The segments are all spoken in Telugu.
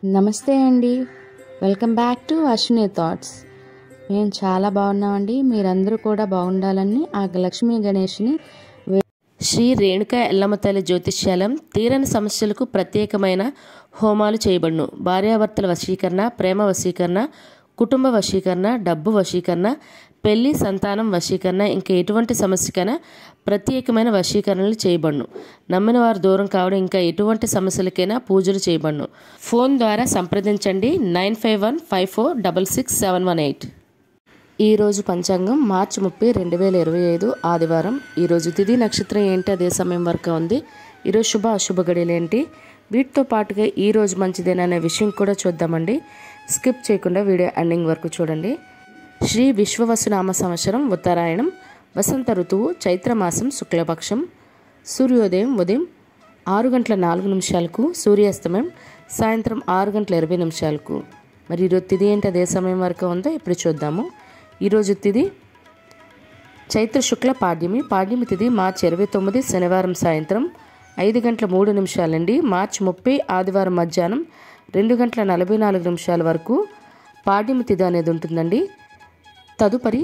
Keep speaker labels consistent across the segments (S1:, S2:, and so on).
S1: నమస్తే అండి. Welcome back to Ashwini thoughts. మేము చాలా బాగున్నామండి. మీరందరూ కూడా బాగుండాలని ఆ లక్ష్మీ గణేష్ని
S2: శ్రీ రేణుకా ఎల్లమ్మ తల్లి జ్యోతిష్యాలయం తీరని సమస్యలకు ప్రత్యేకమైన హోమాలు చేయబడును. భార్యాభర్తల వశీకరణ, ప్రేమ వశీకరణ, కుటుంబ వశీకరణ, డబ్బు వశీకరణ, పెళ్లి, సంతానం వశీకరణ, ఇంకా ఎటువంటి సమస్యకైనా ప్రత్యేకమైన వశీకరణలు చేయబడును. నమ్మిన వారు దూరం కావడం, ఇంకా ఎటువంటి సమస్యలకైనా పూజలు చేయబడును. ఫోన్ ద్వారా సంప్రదించండి 9515466718. ఈరోజు పంచాంగం మార్చి 30, 2025 ఆదివారం. ఈరోజు తిథి నక్షత్రం ఏంటి, అదే సమయం వరకు ఉంది. ఈరోజు శుభ అశుభ గడియలు ఏంటి, వీటితో పాటుగా ఈరోజు మంచిదేననే విషయం కూడా చూద్దామండి. స్కిప్ చేయకుండా వీడియో ఎండింగ్ వరకు చూడండి. శ్రీ విశ్వవసునామ సంవత్సరం ఉత్తరాయణం, వసంత ఋతువు, చైత్రమాసం, శుక్లపక్షం. సూర్యోదయం ఉదయం 6:04 సూర్యాస్తమయం సాయంత్రం 6:20. మరి ఈరోజు తిథి ఏంటి, అదే సమయం వరకు ఉందో ఇప్పుడు చూద్దాము. ఈరోజు తిథి చైత్ర శుక్ల పాడ్యమి. పాడ్యమి తిథి మార్చి 29 శనివారం సాయంత్రం 5:03 మార్చి 30 ఆదివారం మధ్యాహ్నం 2:44 వరకు పాడ్యమి తిథి అనేది ఉంటుందండి. తదుపరి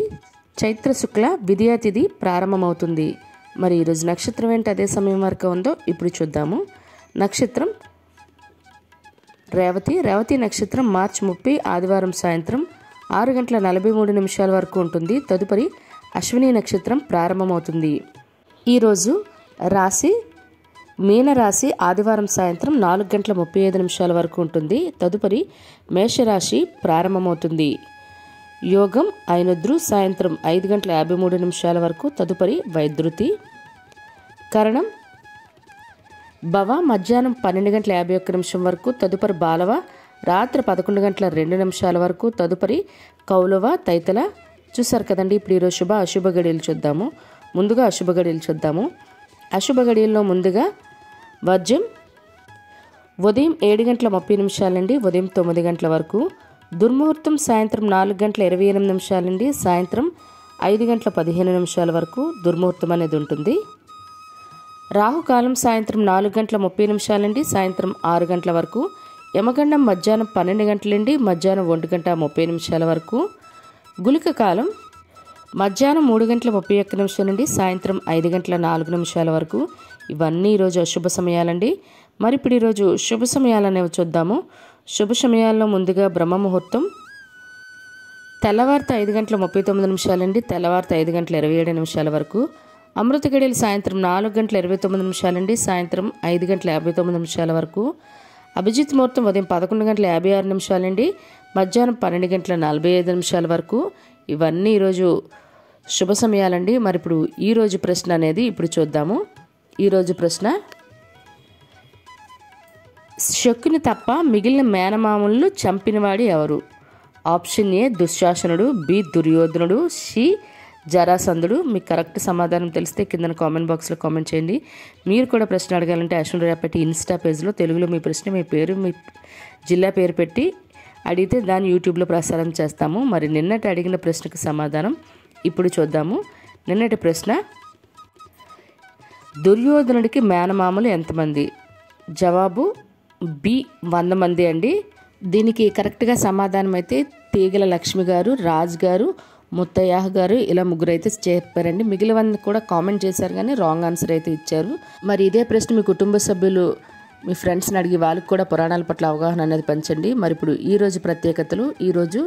S2: చైత్ర శుక్ల విద్యా తిథి ప్రారంభమవుతుంది. మరి ఈరోజు నక్షత్రం ఏంటి, అదే సమయం వరకు ఉందో ఇప్పుడు చూద్దాము. నక్షత్రం రేవతి. రేవతి నక్షత్రం మార్చి 30 ఆదివారం సాయంత్రం 6:43 వరకు ఉంటుంది. తదుపరి అశ్విని నక్షత్రం ప్రారంభమవుతుంది. ఈరోజు రాశి మీనరాశి. ఆదివారం సాయంత్రం 4:35 వరకు ఉంటుంది. తదుపరి మేషరాశి ప్రారంభమవుతుంది. యోగం ఐనద్రు సాయంత్రం 5:53 వరకు. తదుపరి వైద్యుతి. కరణం భవ మధ్యాహ్నం 12:51 వరకు. తదుపరి బాలవ రాత్రి 11:02 వరకు. తదుపరి కౌలవ తైతల. చూసారు కదండి. ఇప్పుడు ఈరోజు శుభ అశుభ గడియలు చూద్దాము. ముందుగా అశుభ గడియలు చూద్దాము. అశుభ గడియల్లో ముందుగా వర్జ్యం ఉదయం 7:30 నుండి ఉదయం 9 వరకు. దుర్ముహూర్తం సాయంత్రం 4:28 నుండి సాయంత్రం 5:15 వరకు దుర్ముహూర్తం అనేది ఉంటుంది. రాహుకాలం సాయంత్రం 4:30 నుండి సాయంత్రం 6 గంటల వరకు. యమగండం మధ్యాహ్నం 12 గంటల నుండి మధ్యాహ్నం 1:30 వరకు. గుళిక కాలం మధ్యాహ్నం 3:31 నుండి సాయంత్రం 5:04 వరకు. ఇవన్నీ ఈరోజు అశుభ సమయాలండి. మరి ఇప్పుడు ఈరోజు శుభ సమయాలు అనేవి చూద్దాము. శుభ సమయాల్లో ముందుగా బ్రహ్మ ముహూర్తం తెల్లవారిత 5:39 నుండి తెల్లవారిత 5:27 వరకు. అమృత గడియలు సాయంత్రం 4:29 నుండి సాయంత్రం 5:59 వరకు. అభిజిత్ ముహూర్తం ఉదయం 11:56 నుండి మధ్యాహ్నం 12:45 వరకు. ఇవన్నీ ఈరోజు శుభ సమయాలండి. మరి ఇప్పుడు ఈరోజు ప్రశ్న అనేది ఇప్పుడు చూద్దాము. ఈరోజు ప్రశ్న: శకుని తప్ప మిగిలిన మేనమామలను చంపినవాడు ఎవరు? ఆప్షన్ ఏ దుశ్శాసనుడు, బి దుర్యోధనుడు, సి జరాసంధుడు. మీకు కరెక్ట్ సమాధానం తెలిస్తే కింద కామెంట్ బాక్స్లో కామెంట్ చేయండి. మీరు కూడా ప్రశ్న అడగాలంటే అశ్విని రాపట్టి ఇన్స్టా పేజ్లో తెలుగులో మీ ప్రశ్న, మీ పేరు, మీ జిల్లా పేరు పెట్టి అడిగితే దాన్ని యూట్యూబ్లో ప్రసారం చేస్తాము. మరి నిన్నటి అడిగిన ప్రశ్నకు సమాధానం ఇప్పుడు చూద్దాము. నిన్నటి ప్రశ్న: దుర్యోధనుడికి మేనమామలు ఎంతమంది? జవాబు బి 100 మంది అండి. దీనికి కరెక్ట్గా సమాధానం అయితే తీగల లక్ష్మి గారు, రాజ్ గారు, ముత్తయ్య గారు ఇలా ముగ్గురు అయితే చెప్పారండి. మిగిలిన కూడా కామెంట్ చేశారు కానీ రాంగ్ ఆన్సర్ అయితే ఇచ్చారు. మరి ఇదే ప్రశ్న మీ కుటుంబ సభ్యులు, మీ ఫ్రెండ్స్ని అడిగి వాళ్ళకి కూడా పురాణాల పట్ల అవగాహన అనేది పెంచండి. మరి ఇప్పుడు ఈరోజు ప్రత్యేకతలు. ఈరోజు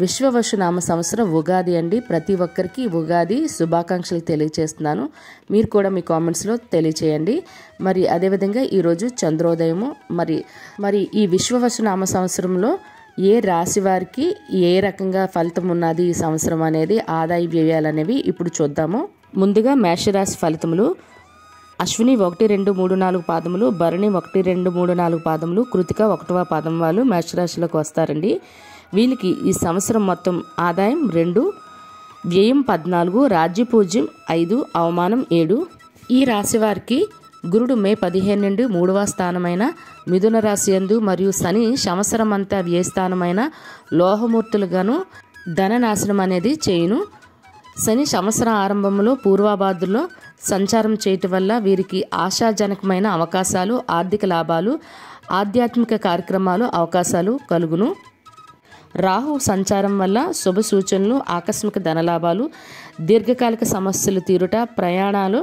S2: విశ్వవసునామ సంవత్సరం ఉగాది అండి. ప్రతి ఒక్కరికి ఉగాది శుభాకాంక్షలు తెలియజేస్తున్నాను. మీరు కూడా మీ కామెంట్స్లో తెలియచేయండి. మరి అదేవిధంగా ఈరోజు చంద్రోదయము. మరి ఈ విశ్వవసునామ సంవత్సరంలో ఏ రాశి వారికి ఏ రకంగా ఫలితం ఉన్నది ఈ సంవత్సరం అనేది, ఆదాయ వ్యయాలు అనేవి ఇప్పుడు చూద్దాము. ముందుగా మేషరాశి ఫలితములు. అశ్విని 1, 2, 3, 4 పాదములు, భరణి 1, 2, 3, 4 పాదములు, కృతిక 1వ పాదం వాళ్ళు మేషరాశిలోకి వస్తారండి. వీళ్ళకి ఈ సంవత్సరం మొత్తం ఆదాయం 2, వ్యయం 14, రాజ్యపూజ్యం 5, అవమానం 7. ఈ రాశి వారికి గురుడు మే 15 నుండి 3వ స్థానమైన మిథున రాశి యందు మరియు శని సంవత్సరం అంతా వ్యయస్థానమైన లోహమూర్తులుగాను ధననాశనం అనేది చేయును. శని సంవత్సరం ఆరంభంలో పూర్వాభాద్రలో సంచారం చేయటం వల్ల వీరికి ఆశాజనకమైన అవకాశాలు, ఆర్థిక లాభాలు, ఆధ్యాత్మిక కార్యక్రమాలు అవకాశాలు కలుగును. రాహు సంచారం వల్ల శుభ సూచనలు, ఆకస్మిక ధనలాభాలు, దీర్ఘకాలిక సమస్యలు తీరుట, ప్రయాణాలు,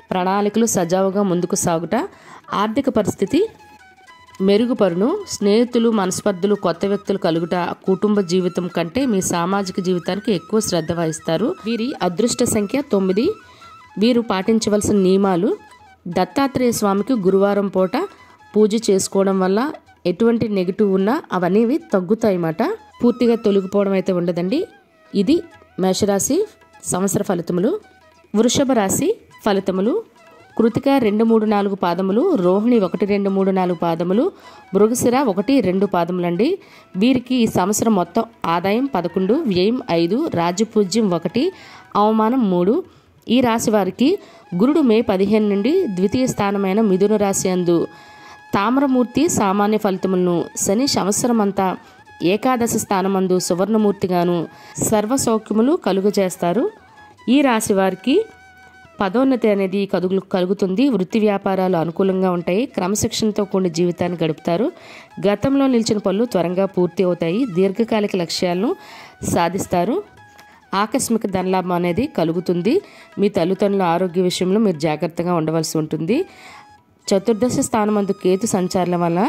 S2: ప్రణాళికలు సజావుగా ముందుకు సాగుట, ఆర్థిక పరిస్థితి మెరుగుపరును. స్నేహితులు, మనస్పర్ధలు, కొత్త వ్యక్తులు కలుగుట, కుటుంబ జీవితం కంటే మీ సామాజిక జీవితానికి ఎక్కువ శ్రద్ధ వహిస్తారు. వీరి అదృష్ట సంఖ్య 9. వీరు పాటించవలసిన నియమాలు: దత్తాత్రేయ స్వామికి గురువారం పూట పూజ చేసుకోవడం వల్ల ఎటువంటి నెగిటివ్ ఉన్నా అవన్నీ తగ్గుతాయి అన్నమాట. పూర్తిగా తొలగిపోవడం అయితే ఉండదండి. ఇది మేషరాశి సంవత్సర ఫలితములు. వృషభ రాశి ఫలితములు: కృతిక 2, 3, 4 పాదములు, రోహిణి 1, 2, 3, 4 పాదములు, మృగశిర 1, 2 పాదములండి. వీరికి ఈ సంవత్సరం మొత్తం ఆదాయం 11, వ్యయం 5, రాజ్యపూజ్యం 1, అవమానం 3. ఈ రాశి వారికి గురుడు మే 15 నుండి ద్వితీయ స్థానమైన మిథున రాశి యందు తామ్రమూర్తి సామాన్య ఫలితములను, శని సంవత్సరం అంతా ఏకాదశి స్థానమందు సువర్ణమూర్తిగాను సర్వసౌఖ్యములు కలుగజేస్తారు. ఈ రాశి వారికి పదోన్నతి అనేది కలుగుతుంది. వృత్తి వ్యాపారాలు అనుకూలంగా ఉంటాయి. క్రమశిక్షణతో కూడిన జీవితాన్ని గడుపుతారు. గతంలో నిలిచిన పనులు త్వరగా పూర్తి అవుతాయి. దీర్ఘకాలిక లక్ష్యాలను సాధిస్తారు. ఆకస్మిక ధనలాభం అనేది కలుగుతుంది. మీ తల్లిదండ్రుల ఆరోగ్య విషయంలో మీరు జాగ్రత్తగా ఉండవలసి ఉంటుంది. చతుర్దశ స్థానమందు కేతు సంచారం వల్ల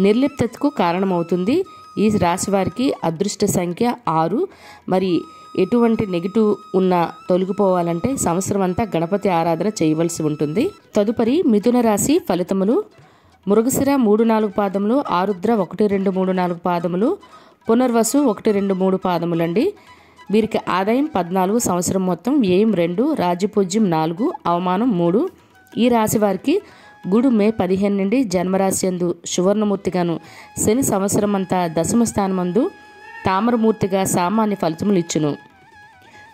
S2: నిర్లిప్తతకు కారణమవుతుంది. ఈ రాశి వారికి అదృష్ట సంఖ్య 6. మరి ఎటువంటి నెగిటివ్ ఉన్నా తొలగిపోవాలంటే సంవత్సరం అంతా గణపతి ఆరాధన చేయవలసి ఉంటుంది. తదుపరి మిథున రాశి ఫలితములు: మృగశిర 3, 4 పాదములు, ఆరుద్ర 1, 2, 3, 4 పాదములు, పునర్వసు 1, 2, 3 పాదములండి. వీరికి ఆదాయం 14, సంవత్సరం మొత్తం వ్యయం 2, రాజ్యపూజ్యం 4, అవమానం 3. ఈ రాశి వారికి గుడు మే 15 నుండి జన్మరాశి యందు సువర్ణమూర్తిగాను, శని సంవత్సరం అంతా దశమ స్థానమందు తామరమూర్తిగా సామాన్య ఫలితములు ఇచ్చును.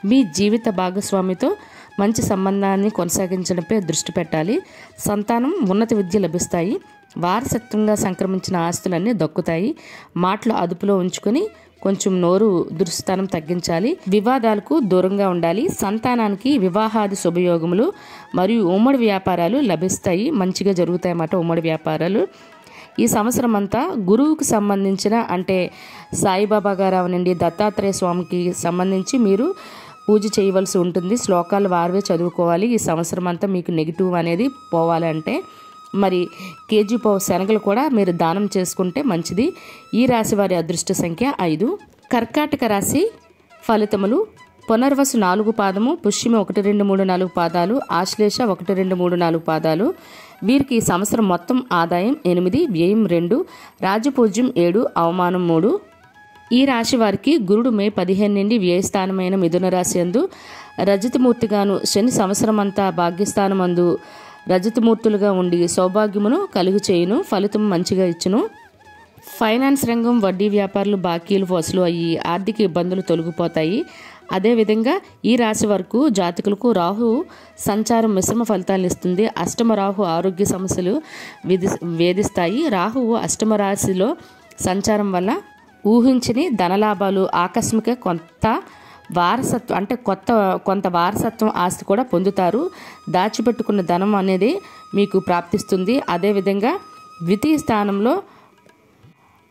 S2: మీ జీవిత భాగస్వామితో మంచి సంబంధాన్ని కొనసాగించడంపై దృష్టి పెట్టాలి. సంతానం, ఉన్నత విద్య లభిస్తాయి. వారసత్వంగా సంక్రమించిన ఆస్తులన్నీ దక్కుతాయి. మాటలు అదుపులో ఉంచుకొని కొంచెం నోరు దురుస్థానం తగ్గించాలి. వివాదాలకు దూరంగా ఉండాలి. సంతానానికి వివాహాది శుభయోగములు మరియు ఉమ్మడి వ్యాపారాలు లభిస్తాయి. మంచిగా జరుగుతాయి అన్నమాట ఉమ్మడి వ్యాపారాలు. ఈ సంవత్సరం అంతా గురువుకు సంబంధించిన అంటే సాయిబాబా గారు అవనండి, దత్తాత్రేయ స్వామికి సంబంధించి మీరు పూజ చేయవలసి ఉంటుంది. శ్లోకాలు వారివే చదువుకోవాలి. ఈ సంవత్సరం అంతా మీకు నెగిటివ్ అనేది పోవాలంటే మరి కేజీ పావు శనగలు కూడా మీరు దానం చేసుకుంటే మంచిది. ఈ రాశి వారి అదృష్ట సంఖ్య 5. కర్కాటక రాశి ఫలితములు: పునర్వసు 4 పాదము, పుష్యమి 1, 2, 3, 4 పాదాలు, ఆశ్లేష 1, 2, 3, 4 పాదాలు. వీరికి ఈ సంవత్సరం మొత్తం ఆదాయం 8, వ్యయం 2, రాజపూజ్యం 7, అవమానం 3. ఈ రాశి వారికి గురుడు మే 15 నుండి వ్యయస్థానమైన మిథున రాశి యందు రజతమూర్తిగాను, శని సంవత్సరం అంతా భాగ్యస్థానమందు రజతమూర్తులుగా ఉండి సౌభాగ్యమును కలుగు చేయును. ఫలితం మంచిగా ఇచ్చును. ఫైనాన్స్ రంగం, వడ్డీ వ్యాపారులు బాకీలు వసూలు అయ్యి ఆర్థిక ఇబ్బందులు తొలగిపోతాయి. అదేవిధంగా ఈ రాశి వరకు జాతకులకు రాహు సంచారం మిశ్రమ ఫలితాలను ఇస్తుంది. అష్టమ రాహు ఆరోగ్య సమస్యలు వేధిస్తాయి. రాహువు అష్టమ రాశిలో సంచారం వల్ల ఊహించని ధనలాభాలు, ఆకస్మిక వారసత్వం అంటే కొంత వారసత్వం ఆస్తి కూడా పొందుతారు. దాచిపెట్టుకున్న ధనం అనేది మీకు ప్రాప్తిస్తుంది. అదేవిధంగా ద్వితీయ స్థానంలో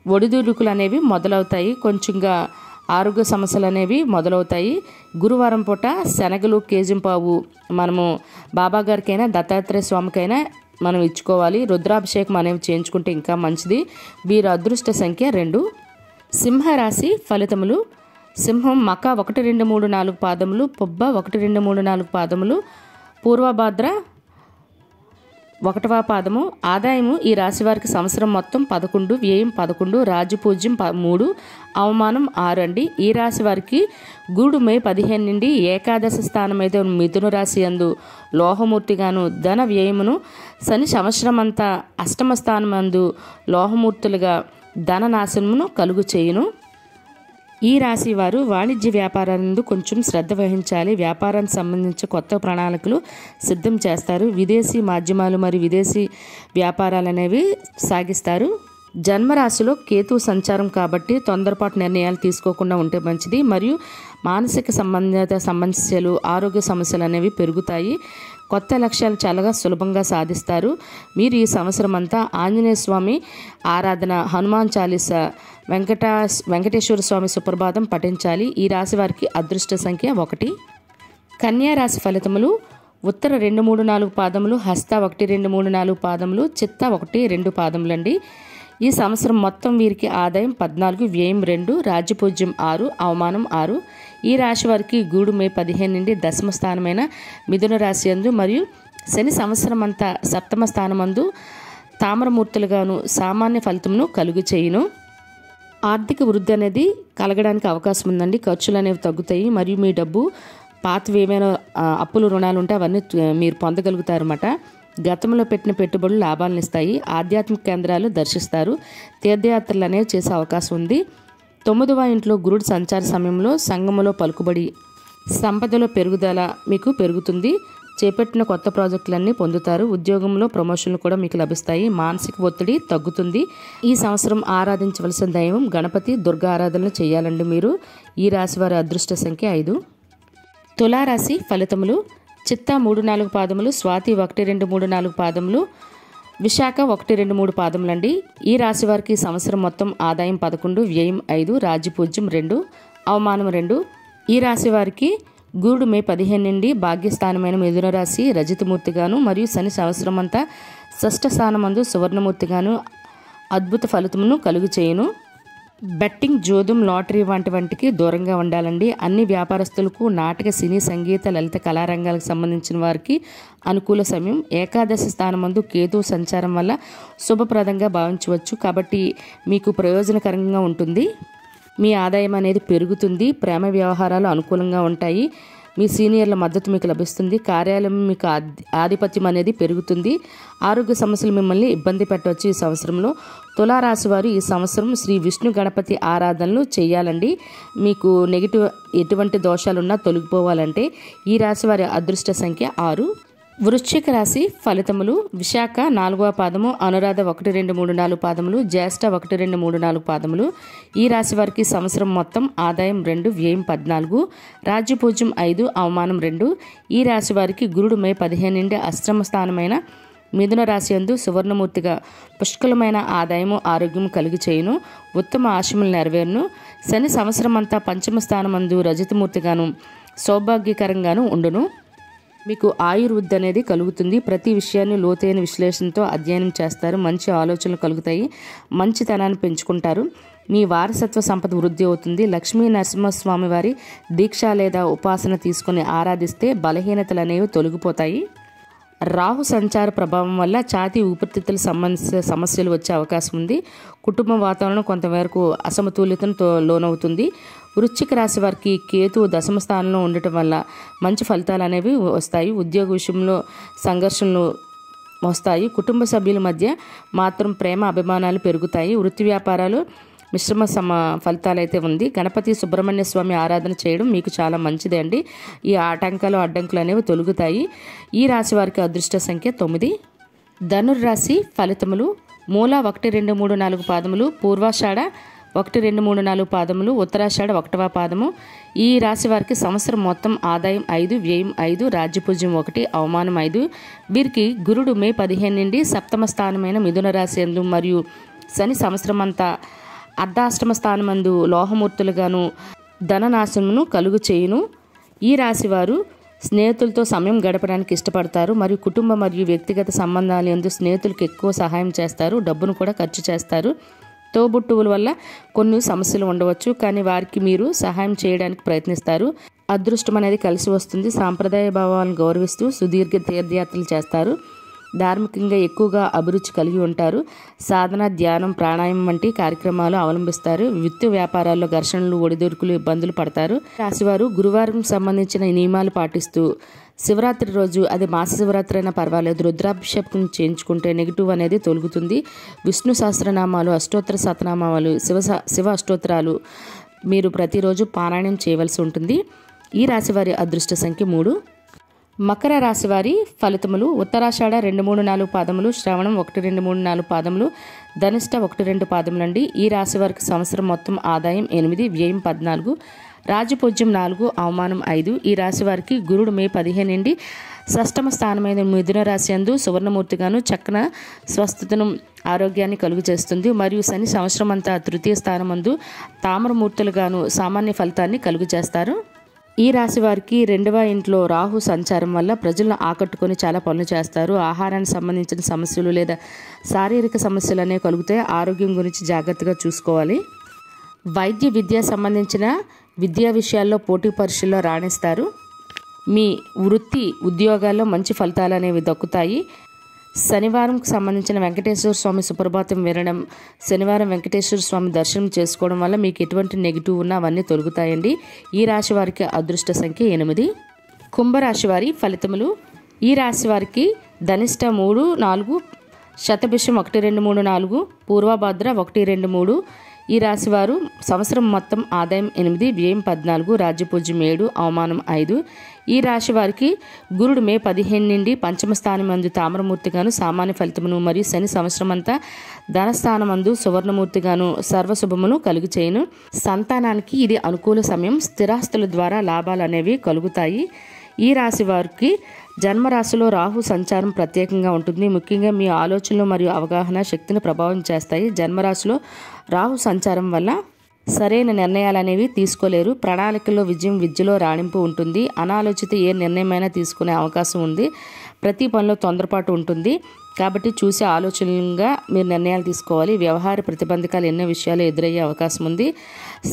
S2: ఒడిదుడుకులు అనేవి మొదలవుతాయి. కొంచెంగా ఆరోగ్య సమస్యలు అనేవి మొదలవుతాయి. గురువారం పూట శనగలు కేజింపావు మనము బాబా గారికైనా దత్తాత్రేయ స్వామికైనా మనం ఇచ్చుకోవాలి. రుద్రాభిషేకం అనేవి చేయించుకుంటే ఇంకా మంచిది. వీరి అదృష్ట సంఖ్య 2. సింహరాశి ఫలితములు: సింహం మక 1, 2, 3, 4 పాదములు, పుబ్బ 1, 2, 3, 4 పాదములు, పూర్వభాద్ర 1వ పాదము. ఆదాయము ఈ రాశి వారికి సంవత్సరం మొత్తం 11, వ్యయం 11, రాజపూజ్యం 3, అవమానం 6 అండి. ఈ రాశి వారికి గురుడు మే 15 నుండి ఏకాదశ స్థానమైతే మిథున రాశి యందు లోహమూర్తిగాను, ధన వ్యయమును, శని సంవత్సరం అంతా అష్టమ స్థానమందు లోహమూర్తులుగా ధన నాశనమును కలుగు చేయును. ఈ రాశి వారు వాణిజ్య వ్యాపారాలందు కొంచెం శ్రద్ధ వహించాలి. వ్యాపారానికి సంబంధించి కొత్త ప్రణాళికలు సిద్ధం చేస్తారు. విదేశీ మాధ్యమాలు మరియు విదేశీ వ్యాపారాలు అనేవి సాగిస్తారు. జన్మరాశిలో కేతు సంచారం కాబట్టి తొందరపాటు నిర్ణయాలు తీసుకోకుండా ఉంటే మంచిది. మరియు మానసిక సంబంధిత సమస్యలు, ఆరోగ్య సమస్యలు అనేవి పెరుగుతాయి. కొత్త లక్ష్యాలు చాలా సులభంగా సాధిస్తారు. మీరు ఈ సంవత్సరం అంతా ఆంజనేయ స్వామి ఆరాధన, హనుమాన్ చాలీస, వెంకటేశ్వర స్వామి సుప్రభాతం పఠించాలి. ఈ రాశి వారికి అదృష్ట సంఖ్య 1. కన్యా రాశి ఫలితములు. ఉత్తర 2, 3, 4 పాదములు, హస్త 1, 2, 3, 4 పాదములు, చిత్త 1, 2 పాదములండి. ఈ సంవత్సరం మొత్తం వీరికి ఆదాయం 14, వ్యయం 2, రాజ్యపూజ్యం 6, అవమానం 6. ఈ రాశి వారికి గూడు మే 15 నుండి దశమ స్థానమైన మిథున రాశి యందు మరియు శని సంవత్సరం అంతా సప్తమ స్థానమందు తామరమూర్తులుగాను సామాన్య ఫలితమును కలుగు చేయును. ఆర్థిక వృద్ధి అనేది కలగడానికి అవకాశం ఉందండి. ఖర్చులు అనేవి తగ్గుతాయి మరియు మీ డబ్బు పాతవి ఏమైనా అప్పులు రుణాలు ఉంటే అవన్నీ మీరు పొందగలుగుతారన్నమాట. గతంలో పెట్టిన పెట్టుబడులు లాభాలను ఇస్తాయి. ఆధ్యాత్మిక కేంద్రాలు దర్శిస్తారు. తీర్థయాత్రలు అనేవి చేసే అవకాశం ఉంది. 9వ ఇంట్లో గురుడు సంచార సమయంలో సంఘములో పలుకుబడి సంపదలో పెరుగుదల మీకు పెరుగుతుంది. చేపట్టిన కొత్త ప్రాజెక్టులన్నీ పొందుతారు. ఉద్యోగంలో ప్రమోషన్లు కూడా మీకు లభిస్తాయి. మానసిక ఒత్తిడి తగ్గుతుంది. ఈ సంవత్సరం ఆరాధించవలసిన దైవం గణపతి, దుర్గా ఆరాధనలు చేయాలండి మీరు. ఈ రాశి వారి అదృష్ట సంఖ్య 5. తులారాశి ఫలితములు. చిత్త 3, 4 పాదములు, స్వాతి 1, 2, 3, 4 పాదములు, విశాఖ 1, 2, 3 పాదములండి. ఈ రాశి వారికి సంవత్సరం మొత్తం ఆదాయం 11, వ్యయం 5, రాజ్యపూజ్యం 2, అవమానం 2. ఈ రాశి వారికి గూడు మే 15 నుండి భాగ్యస్థానమైన మిథున రాశి రజితమూర్తిగాను మరియు శని సంవత్సరం అంతా షష్ఠ స్థానమందు సువర్ణమూర్తిగాను అద్భుత ఫలితమును కలుగు చేయును. బెట్టింగ్, జోదం, లాటరీ వంటికి దూరంగా ఉండాలండి. అన్ని వ్యాపారస్తులకు, నాటక, సినీ, సంగీత, లలిత కళారంగాలకు సంబంధించిన వారికి అనుకూల సమయం. ఏకాదశి స్థానమందు కేతు సంచారం వల్ల శుభప్రదంగా భావించవచ్చు. కాబట్టి మీకు ప్రయోజనకరంగా ఉంటుంది. మీ ఆదాయం అనేది పెరుగుతుంది. ప్రేమ వ్యవహారాలు అనుకూలంగా ఉంటాయి. మీ సీనియర్ల మద్దతు మీకు లభిస్తుంది. కార్యాలయం మీకు ఆధిపత్యం అనేది పెరుగుతుంది. ఆరోగ్య సమస్యలు మిమ్మల్ని ఇబ్బంది పెట్టవచ్చు. ఈ సంవత్సరంలో తులారాశి వారు ఈ సంవత్సరం శ్రీ విష్ణు గణపతి ఆరాధనలు చేయాలండి. మీకు నెగిటివ్ ఎటువంటి దోషాలున్నా తొలగిపోవాలంటే. ఈ రాశి వారి అదృష్ట సంఖ్య 6. వృశ్చిక రాశి ఫలితములు. విశాఖ 4వ పాదము, అనురాధ 1, 2, 3, 4 పాదములు, జ్యేష్ఠ 1, 2, 3, 4 పాదములు. ఈ రాశి వారికి సంవత్సరం మొత్తం ఆదాయం 2, వ్యయం 14, రాజ్యపూజ్యం 5, అవమానం 2. ఈ రాశి వారికి గురుడు మే 15 నుండి అష్టమ స్థానమైన మిథున రాశి యందు సువర్ణమూర్తిగా పుష్కలమైన ఆదాయము, ఆరోగ్యము కలుగు చేయును. ఉత్తమ ఆశయములు నెరవేరును. శని సంవత్సరం అంతా పంచమ స్థానమందు రజతమూర్తిగాను సౌభాగ్యకరంగాను ఉండును. మీకు ఆయుర్వృద్ధి అనేది కలుగుతుంది. ప్రతి విషయాన్ని లోతైన విశ్లేషణతో అధ్యయనం చేస్తారు. మంచి ఆలోచనలు కలుగుతాయి. మంచితనాన్ని పెంచుకుంటారు. మీ వారసత్వ సంపద వృద్ధి అవుతుంది. లక్ష్మీ నరసింహస్వామి వారి దీక్ష లేదా ఉపాసన తీసుకుని ఆరాధిస్తే బలహీనతలు అనేవి తొలగిపోతాయి. రాహు సంచార ప్రభావం వల్ల ఛాతీ ఊపిరితిత్తుల సమస్యలు వచ్చే అవకాశం ఉంది. కుటుంబ వాతావరణం కొంతవరకు అసమతుల్యతను లోనవుతుంది. వృశ్చిక రాశి వారికి కేతు దశమ స్థానంలో ఉండటం వల్ల మంచి ఫలితాలు అనేవి వస్తాయి. ఉద్యోగ విషయంలో సంఘర్షణలు వస్తాయి. కుటుంబ సభ్యుల మధ్య మాత్రం ప్రేమ, అభిమానాలు పెరుగుతాయి. వృత్తి వ్యాపారాలు మిశ్రమ ఫలితాలు అయితే ఉంది. గణపతి, సుబ్రహ్మణ్య స్వామి ఆరాధన చేయడం మీకు చాలా మంచిదే అండి. ఈ ఆటంకాలు, అడ్డంకులు అనేవి తొలగుతాయి. ఈ రాశి వారికి అదృష్ట సంఖ్య 9. ధనుర్రాశి ఫలితములు. మూల 1, 2, 3, 4 పాదములు, పూర్వాషాఢ 1, 2, 3, 4 పాదములు, ఉత్తరాషాఢ 1వ పాదము. ఈ రాశి వారికి సంవత్సరం మొత్తం ఆదాయం 5, వ్యయం 5, రాజ్యపూజ్యం 1, అవమానం 5. వీరికి గురుడు మే 15 నుండి సప్తమ స్థానమైన మిథున రాశి యందు మరియు శని సంవత్సరం అంతా అర్ధాష్టమ స్థానమందు లోహమూర్తులుగాను ధననాశనమును కలుగు చేయును. ఈ రాశి వారు స్నేహితులతో సమయం గడపడానికి ఇష్టపడతారు మరియు కుటుంబ మరియు వ్యక్తిగత సంబంధాల యందు స్నేహితులకు ఎక్కువ సహాయం చేస్తారు. డబ్బును కూడా ఖర్చు చేస్తారు. తోబుట్టువుల వల్ల కొన్ని సమస్యలు ఉండవచ్చు, కానీ వారికి మీరు సహాయం చేయడానికి ప్రయత్నిస్తారు. అదృష్టం అనేది కలిసి వస్తుంది. సాంప్రదాయ భావాలను గౌరవిస్తూ సుదీర్ఘ తీర్థయాత్రలు చేస్తారు. ధార్మికంగా ఎక్కువగా అభిరుచి కలిగి ఉంటారు. సాధన, ధ్యానం, ప్రాణాయామం వంటి కార్యక్రమాలు అవలంబిస్తారు. వృత్తి వ్యాపారాల్లో ఘర్షణలు, ఒడిదుడుకులు, ఇబ్బందులు పడతారు. రాశివారు గురువారం సంబంధించిన నియమాలు పాటిస్తూ శివరాత్రి రోజు, అది మాస శివరాత్రి అయినా పర్వాలేదు, రుద్రాభిషేకం చేయించుకుంటే నెగిటివ్ అనేది తొలుగుతుంది. విష్ణు సహస్రనామాలు, అష్టోత్తర శతనామాలు, శివ అష్టోత్తరాలు మీరు ప్రతిరోజు పారాయణం చేయవలసి ఉంటుంది. ఈ రాశివారి అదృష్ట సంఖ్య 3. మకర రాశివారి ఫలితములు. ఉత్తరాషాఢ 2, 3, 4 పాదములు, శ్రవణం 1, 2, 3, 4 పాదములు, ధనిష్ట 1, 2 పాదములండి. ఈ రాశి వారికి సంవత్సరం మొత్తం ఆదాయం 8, వ్యయం 14, రాజపూజ్యం 4, అవమానం 5. ఈ రాశి వారికి గురుడు మే 15 నుండి షష్టమ స్థానమైన మిథున రాశి యందు సువర్ణమూర్తిగాను చక్కన స్వస్థతను ఆరోగ్యాన్ని కలుగు చేస్తుంది. మరియు శని సంవత్సరం అంతా తృతీయ స్థానమందు తామరమూర్తులుగాను సామాన్య ఫలితాన్ని కలుగు చేస్తారు. ఈ రాశి వారికి 2వ ఇంట్లో రాహు సంచారం వల్ల ప్రజలను ఆకట్టుకొని చాలా పనులు చేస్తారు. ఆహారానికి సంబంధించిన సమస్యలు లేదా శారీరక సమస్యలు అనేవి కలుగుతాయి. ఆరోగ్యం గురించి జాగ్రత్తగా చూసుకోవాలి. వైద్య విద్య సంబంధించిన విద్యా విషయాల్లో పోటీ పరీక్షల్లో రాణిస్తారు. మీ వృత్తి ఉద్యోగాల్లో మంచి ఫలితాలు అనేవి దక్కుతాయి. శనివారంకు సంబంధించిన వెంకటేశ్వర స్వామి సుప్రభాతం వినడం, శనివారం వెంకటేశ్వర స్వామి దర్శనం చేసుకోవడం వల్ల మీకు ఎటువంటి నెగిటివ్ ఉన్నా అవన్నీ తొలగుతాయండి. ఈ రాశి వారికి అదృష్ట సంఖ్య 8. కుంభరాశి వారి ఫలితములు. ఈ రాశి వారికి ధనిష్ట 3, 4, శతభిషం 1, 2, 3, 4, పూర్వభద్ర 1, 2, 3. ఈ రాశి వారు సంవత్సరం మొత్తం ఆదాయం 8, వ్యయం 14, రాజ్యపూజ్యం 7, అవమానం 5. ఈ రాశి వారికి గురుడు మే 15 నుండి పంచమ స్థానమందు తామరమూర్తిగాను సామాన్య ఫలితమును మరియు శని సంవత్సరం అంతా ధనస్థానమందు సువర్ణమూర్తిగాను సర్వశుభమును కలుగు చేయను. సంతానానికి ఇది అనుకూల సమయం. స్థిరాస్తుల ద్వారా లాభాలు అనేవి కలుగుతాయి. ఈ రాశి వారికి జన్మరాశిలో రాహు సంచారం ప్రత్యేకంగా ఉంటుంది. ముఖ్యంగా మీ ఆలోచనలు మరియు అవగాహన శక్తిని ప్రభావం చేస్తాయి. జన్మరాశిలో రాహు సంచారం వల్ల సరైన నిర్ణయాలు అనేవి తీసుకోలేరు. ప్రణాళికల్లో విజయం, విద్యలో రాణింపు ఉంటుంది. అనాలోచిత ఏ నిర్ణయమైనా తీసుకునే అవకాశం ఉంది. ప్రతి పనిలో తొందరపాటు ఉంటుంది. కాబట్టి చూసే ఆలోచనగా మీరు నిర్ణయాలు తీసుకోవాలి. వ్యవహార ప్రతిబంధకాలు ఎన్నో విషయాలు ఎదురయ్యే అవకాశం ఉంది.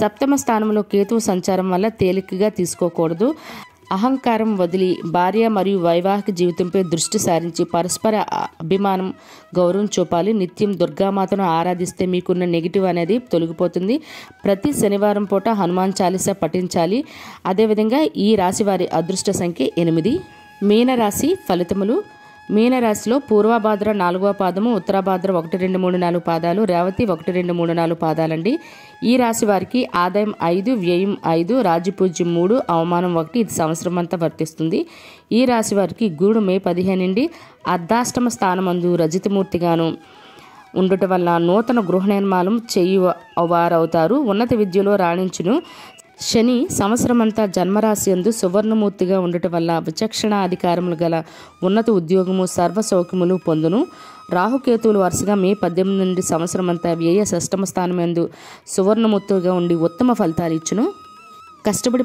S2: సప్తమ స్థానంలో కేతువు సంచారం వల్ల తేలికగా తీసుకోకూడదు. అహంకారం వదిలి భార్య మరియు వైవాహిక జీవితంపై దృష్టి సారించి పరస్పర అభిమానం, గౌరవం చూపాలి. నిత్యం దుర్గామాతను ఆరాధిస్తే మీకున్న నెగిటివ్ అనేది తొలగిపోతుంది. ప్రతి శనివారం పూట హనుమాన్ చాలీసా పఠించాలి. అదేవిధంగా ఈ రాశి వారి అదృష్ట సంఖ్య 8. మీనరాశి ఫలితములు. మీనరాశిలో పూర్వభాద్ర 4వ పాదము, ఉత్తరాభాద్ర 1, 2, 3, 4 పాదాలు, రేవతి 1, 2, 3, 4 పాదాలండి. ఈ రాశి వారికి ఆదాయం 5, వ్యయం 5, రాజ్యపూజ్యం 3, అవమానం 1. ఇది సంవత్సరం అంతా వర్తిస్తుంది. ఈ రాశి వారికి గురుడు మే 15 నుండి అర్ధాష్టమ స్థానమందు రజితమూర్తిగాను ఉండటం వల్ల నూతన గృహ నిర్మాణం వారవుతారు. ఉన్నత విద్యలో రాణించును. శని సంవత్సరమంతా జన్మరాశి యందు సువర్ణమూర్తిగా ఉండటం వల్ల విచక్షణ అధికారములు గల ఉన్నత ఉద్యోగము, సర్వ సౌఖ్యములు పొందును. రాహుకేతువులు వరుసగా మే 18 నుండి సంవత్సరమంతా వ్యయ షష్టమ స్థానం యందు సువర్ణమూర్తిగా ఉండి ఉత్తమ ఫలితాలు ఇచ్చును. కష్టపడి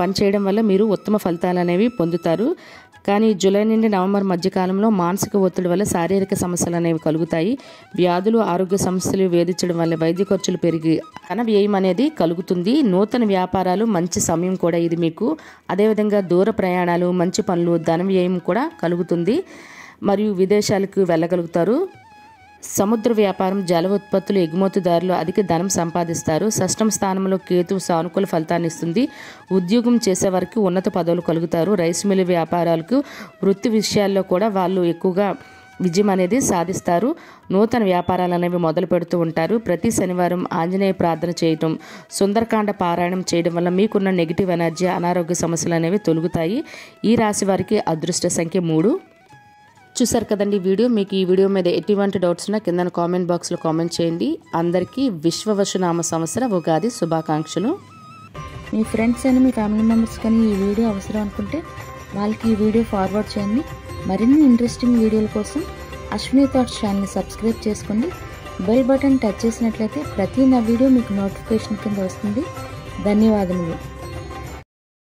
S2: పనిచేయడం వల్ల మీరు ఉత్తమ ఫలితాలు అనేవి పొందుతారు. కానీ జూలై నుండి నవంబర్ మధ్యకాలంలో మానసిక ఒత్తిడి వల్ల శారీరక సమస్యలు అనేవి కలుగుతాయి. వ్యాధులు, ఆరోగ్య సమస్యలు వేధించడం వల్ల వైద్య ఖర్చులు పెరిగి ధన వ్యయం అనేది కలుగుతుంది. నూతన వ్యాపారాలు మంచి సమయం కూడా ఇది మీకు. అదేవిధంగా దూర ప్రయాణాలు, మంచి పనులు, ధన వ్యయం కూడా కలుగుతుంది. మరియు విదేశాలకు వెళ్ళగలుగుతారు. సముద్ర వ్యాపారం, జల ఉత్పత్తులు, ఎగుమతిదారులు అధిక ధనం సంపాదిస్తారు. షష్టమ స్థానంలో కేతు సానుకూల ఫలితాన్ని ఇస్తుంది. ఉద్యోగం చేసేవారికి ఉన్నత పదవులు కలుగుతారు. రైస్ మిల్లు వ్యాపారాలకు, వృత్తి విషయాల్లో కూడా వాళ్ళు ఎక్కువగా విజయం అనేది సాధిస్తారు. నూతన వ్యాపారాలు అనేవి మొదలు పెడుతూ ఉంటారు. ప్రతి శనివారం ఆంజనేయ ప్రార్థన చేయటం, సుందరకాండ పారాయణం చేయడం వల్ల మీకున్న నెగిటివ్ ఎనర్జీ, అనారోగ్య సమస్యలు అనేవి తొలగుతాయి. ఈ రాశి వారికి అదృష్ట సంఖ్య 3. చూసారు కదండి వీడియో. మీకు ఈ వీడియో మీద ఎటువంటి డౌట్స్ ఉన్నా కింద కామెంట్ బాక్స్లో కామెంట్ చేయండి. అందరికీ విశ్వవసునామ సంవత్సర ఉగాది శుభాకాంక్షలు.
S1: మీ ఫ్రెండ్స్ అని, మీ ఫ్యామిలీ మెంబర్స్ కానీ ఈ వీడియో అవసరం అనుకుంటే వాళ్ళకి ఈ వీడియో ఫార్వర్డ్ చేయండి. మరిన్ని ఇంట్రెస్టింగ్ వీడియోల కోసం అశ్విని థాట్స్ ఛానల్ని సబ్స్క్రైబ్ చేసుకోండి. బెల్ బటన్ టచ్ చేసినట్లయితే ప్రతి నా వీడియో మీకు నోటిఫికేషన్ కింద వస్తుంది. ధన్యవాదములు.